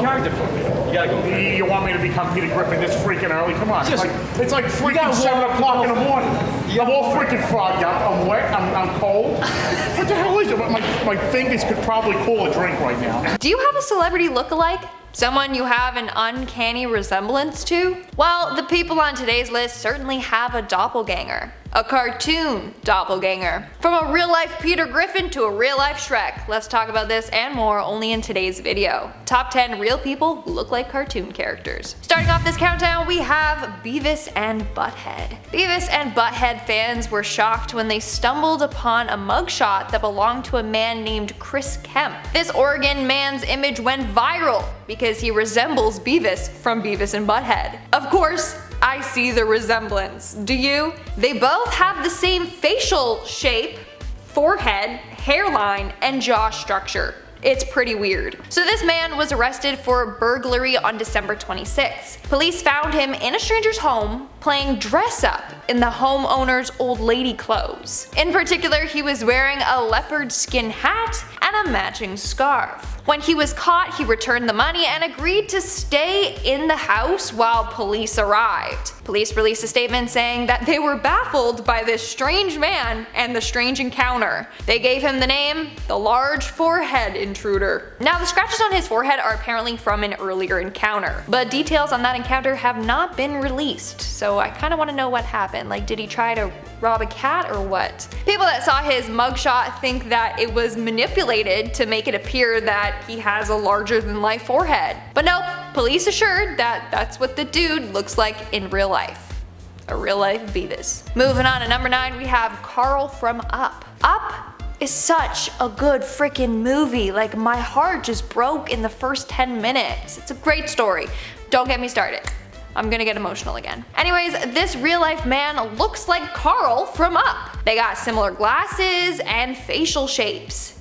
character for me. You gotta go. You want me to become Peter Griffin this freaking early? Come on. Just- It's like freaking 7 o'clock in the morning. I'm all freaking fogged up. I'm wet. I'm cold. What the hell is it? My fingers could probably cool a drink right now. Do you have a celebrity look-alike? Someone you have an uncanny resemblance to? Well, the people on today's list certainly have a doppelganger. A cartoon doppelganger. From a real-life Peter Griffin to a real-life Shrek. Let's talk about this and more only in today's video. Top 10 real people who look like cartoon characters. Starting off this countdown, we have Beavis and Butthead. Beavis and Butthead fans were shocked when they stumbled upon a mugshot that belonged to a man named Chris Kemp. This Oregon man's image went viral because he resembles Beavis from Beavis and Butthead. Of course, I see the resemblance. Do you? They both have the same facial shape, forehead, hairline, and jaw structure. It's pretty weird. So this man was arrested for burglary on December 26th. Police found him in a stranger's home playing dress up in the homeowner's old lady clothes. In particular, he was wearing a leopard skin hat and a matching scarf. When he was caught, he returned the money and agreed to stay in the house while police arrived. Police released a statement saying that they were baffled by this strange man and the strange encounter. They gave him the name, the large forehead intruder. Now, the scratches on his forehead are apparently from an earlier encounter, but details on that encounter have not been released, so I kinda wanna know what happened. Like, did he try to rob a cat or what? People that saw his mugshot think that it was manipulated to make it appear that he has a larger than life forehead. But nope, police assured that that's what the dude looks like in real life. A real life Beavis. Moving on to number 9, we have Carl from Up. Up is such a good freaking movie. Like, my heart just broke in the first 10 minutes. It's a great story. Don't get me started. I'm gonna get emotional again. Anyways, this real life man looks like Carl from Up. They got similar glasses and facial shapes.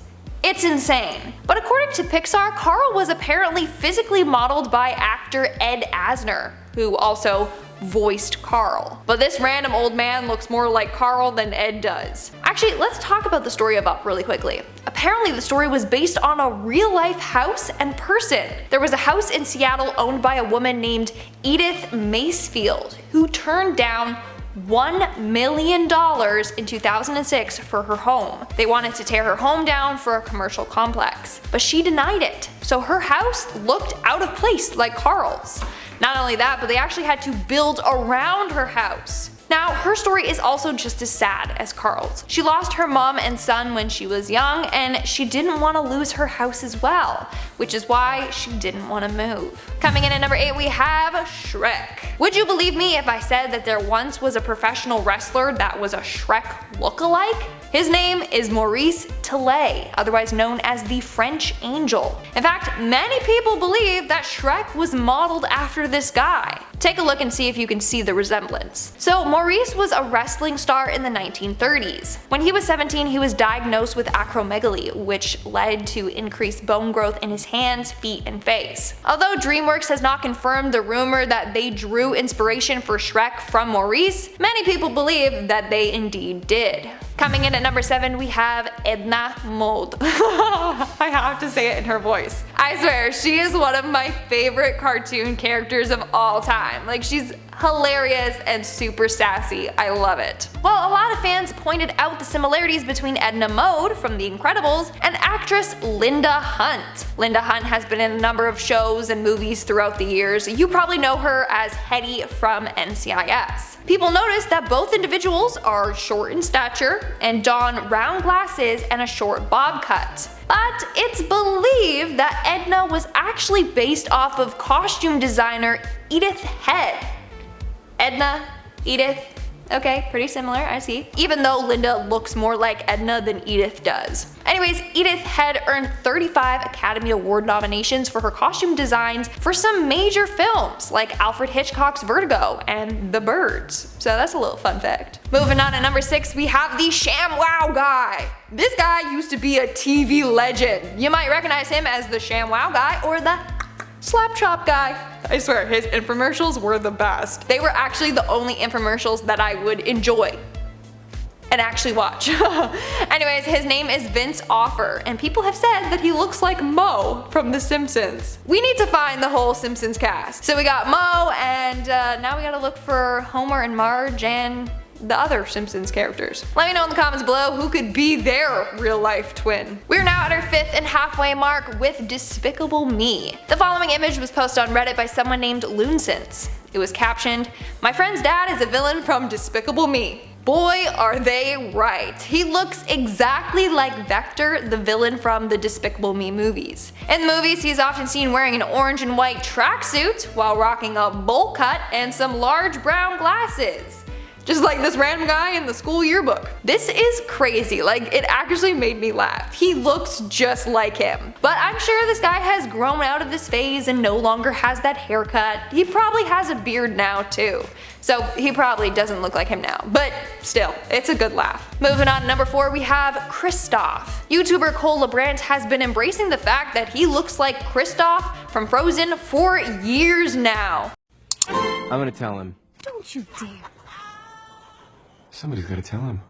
It's insane. But according to Pixar, Carl was apparently physically modeled by actor Ed Asner, who also voiced Carl. But this random old man looks more like Carl than Ed does. Actually, let's talk about the story of Up really quickly. Apparently the story was based on a real life house and person. There was a house in Seattle owned by a woman named Edith Macefield, who turned down $1 million in 2006 for her home. They wanted to tear her home down for a commercial complex, but she denied it. So her house looked out of place like Carl's. Not only that, but they actually had to build around her house. Now, her story is also just as sad as Carl's. She lost her mom and son when she was young, and she didn't want to lose her house as well, which is why she didn't want to move. Coming in at number 8, we have SHREK. Would you believe me if I said that there once was a professional wrestler that was a SHREK look-alike? His name is Maurice Tillet, otherwise known as the French Angel. In fact, many people believe that SHREK was modeled after this guy. Take a look and see if you can see the resemblance. So Maurice was a wrestling star in the 1930s. When he was 17, he was diagnosed with acromegaly, which led to increased bone growth in his hands, feet, and face. Although DreamWorks has not confirmed the rumor that they drew inspiration for SHREK from Maurice, many people believe that they indeed did. Coming in at number 7, we have EDNA Mode. I have to say it in her voice. I swear, she is one of my favorite cartoon characters of all time. Like, she's hilarious and super sassy. I love it. Well, a lot of fans pointed out the similarities between Edna Mode from The Incredibles and actress Linda Hunt. Linda Hunt has been in a number of shows and movies throughout the years. You probably know her as Hetty from NCIS. People noticed that both individuals are short in stature and don round glasses and a short bob cut. But it's believed that Edna was actually based off of costume designer Edith Head. Edna, Edith, okay, pretty similar, I see. Even though Linda looks more like Edna than Edith does. Anyways, Edith Head earned 35 Academy Award nominations for her costume designs for some major films like Alfred Hitchcock's Vertigo and The Birds. So that's a little fun fact. Moving on to number 6, we have the SHAMWOW guy. This guy used to be a TV legend. You might recognize him as the SHAMWOW guy or the Slap Chop guy. I swear, his infomercials were the best. They were actually the only infomercials that I would enjoy. and actually watch. Anyways, his name is Vince Offer, and people have said that he looks like Moe from The Simpsons. We need to find the whole Simpsons cast. So we got Moe, and now we gotta look for Homer and Marge and the other Simpsons characters. Let me know in the comments below who could be their real life twin. We're now at our 5th and halfway mark with Despicable Me. The following image was posted on Reddit by someone named Loonsense. It was captioned, "My friend's dad is a villain from Despicable Me." Boy, are they right. He looks exactly like Vector, the villain from the Despicable Me movies. In the movies, he's often seen wearing an orange and white tracksuit while rocking a bowl cut and some large brown glasses. Just like this random guy in the school yearbook. This is crazy, like it actually made me laugh. He looks just like him. But I'm sure this guy has grown out of this phase and no longer has that haircut. He probably has a beard now too. So he probably doesn't look like him now, but still, it's a good laugh. Moving on to number 4, we have KRISTOFF. YouTuber Cole LeBrant has been embracing the fact that he looks like KRISTOFF from Frozen for years now. I'm gonna tell him. Don't you dare. Somebody's gotta tell him.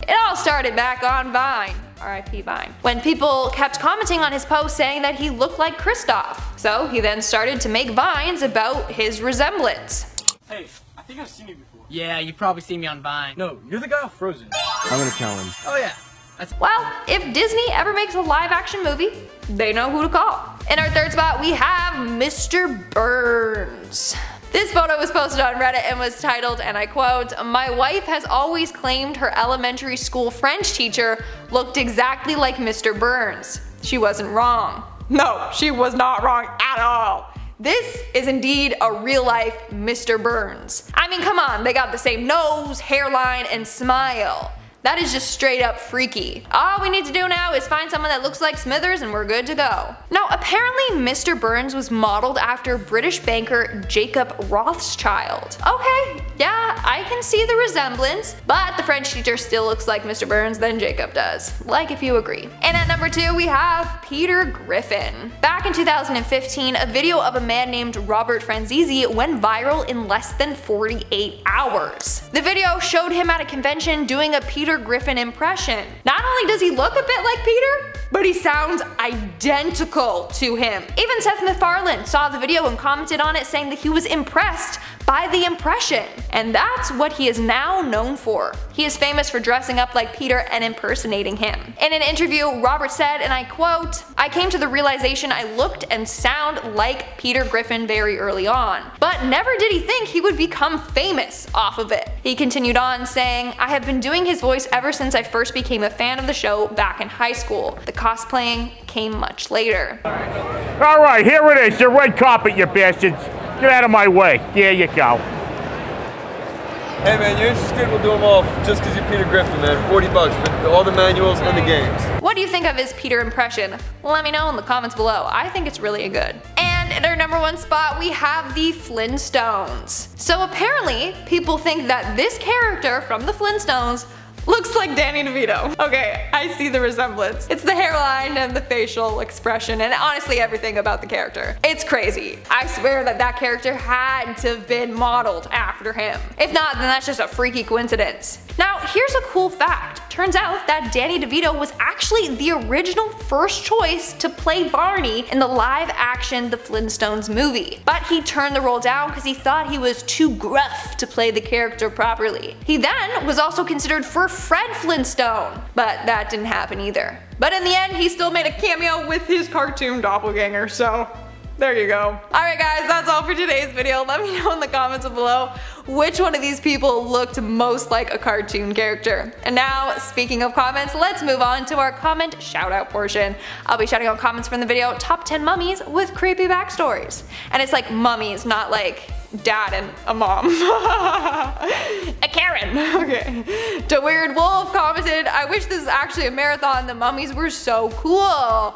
It all started back on Vine, RIP Vine, when people kept commenting on his post saying that he looked like KRISTOFF. So he then started to make Vines about his resemblance. Hey, I think I've seen you before. Yeah, you've probably seen me on Vine. No, you're the guy off Frozen. I'm gonna tell him. Oh yeah. Well, if Disney ever makes a live action movie, they know who to call. In our 3rd spot, we have Mr. Burns. This photo was posted on Reddit and was titled, and I quote, "My wife has always claimed her elementary school French teacher looked exactly like Mr. Burns. She wasn't wrong." No, she was not wrong at all. This is indeed a real life Mr. Burns. I mean, come on, they got the same nose, hairline, and smile. That is just straight up freaky. All we need to do now is find someone that looks like Smithers and we're good to go. Now, apparently Mr. Burns was modeled after British banker Jacob Rothschild. Okay, yeah, I can see the resemblance, but the French teacher still looks like Mr. Burns than Jacob does. Like if you agree. And at number 2, we have Peter Griffin. Back in 2015, a video of a man named Robert Franzese went viral in less than 48 hours. The video showed him at a convention doing a Peter Griffin impression. Not only does he look a bit like Peter, but he sounds identical to him. Even Seth MacFarlane saw the video and commented on it saying that he was impressed by the impression. And that's what he is now known for. He is famous for dressing up like Peter and impersonating him. In an interview, Robert said, and I quote, "I came to the realization I looked and sound like Peter Griffin very early on, but never did he think he would become famous off of it." He continued on saying, "I have been doing his voice ever since I first became a fan of the show back in high school. The cosplaying came much later." All right, here it is, the red carpet, you bastards. Get out of my way. There you go. Hey man, you're interested? We'll do them all just because you're Peter Griffin, man. $40 for all the manuals and the games. What do you think of his Peter impression? Let me know in the comments below. I think it's really good. And in our number 1 spot, we have the Flintstones. So apparently, people think that this character from the Flintstones looks like Danny DeVito. Okay, I see the resemblance. It's the hairline and the facial expression and honestly everything about the character. It's crazy. I swear that that character had to have been modeled after him. If not, then that's just a freaky coincidence. Now, here's a cool fact. Turns out that Danny DeVito was actually the original first choice to play Barney in the live action The Flintstones movie. But he turned the role down because he thought he was too gruff to play the character properly. He then was also considered for Fred Flintstone, but that didn't happen either. But in the end, he still made a cameo with his cartoon doppelganger, so there you go. Alright guys, that's all for today's video. Let me know in the comments below which one of these people looked most like a cartoon character. And now, speaking of comments, let's move on to our comment shout out portion. I'll be shouting out comments from the video Top 10 Mummies with Creepy Backstories. And it's like mummies, not like dad and a mom. A Karen. Okay. The Weird Wolf commented, "I wish this is actually a marathon. The mummies were so cool."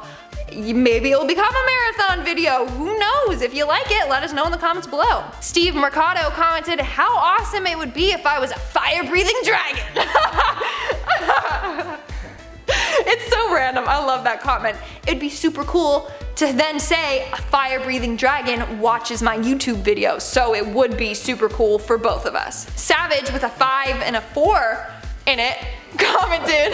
Maybe it'll become a marathon video. Who knows? If you like it, let us know in the comments below. Steve Mercado commented, "How awesome it would be if I was a fire-breathing dragon." It's so random. I love that comment. It'd be super cool to then say a fire-breathing dragon watches my YouTube videos, so it would be super cool for both of us. Savage with a 5 and a 4 in it commented,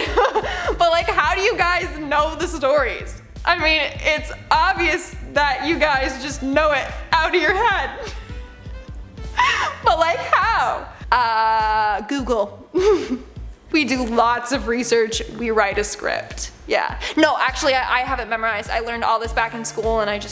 but like, how do you guys know the stories? I mean, it's obvious that you guys just know it out of your head. But like, how? Google. We do lots of research, we write a script. Yeah. No, actually, I have it memorized. I learned all this back in school and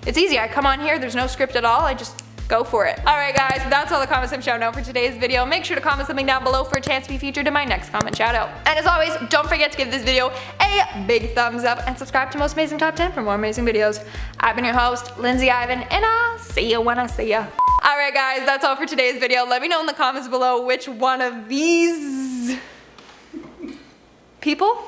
it's easy. I come on here, there's no script at all, I just go for it. Alright guys, that's all the comments I'm shouting out for today's video. Make sure to comment something down below for a chance to be featured in my next comment shout out. And as always, don't forget to give this video a big thumbs up and subscribe to Most Amazing Top 10 for more amazing videos. I've been your host, Lindsay Ivan, and I'll see you when I see ya. Alright guys, that's all for today's video. Let me know in the comments below which one of these people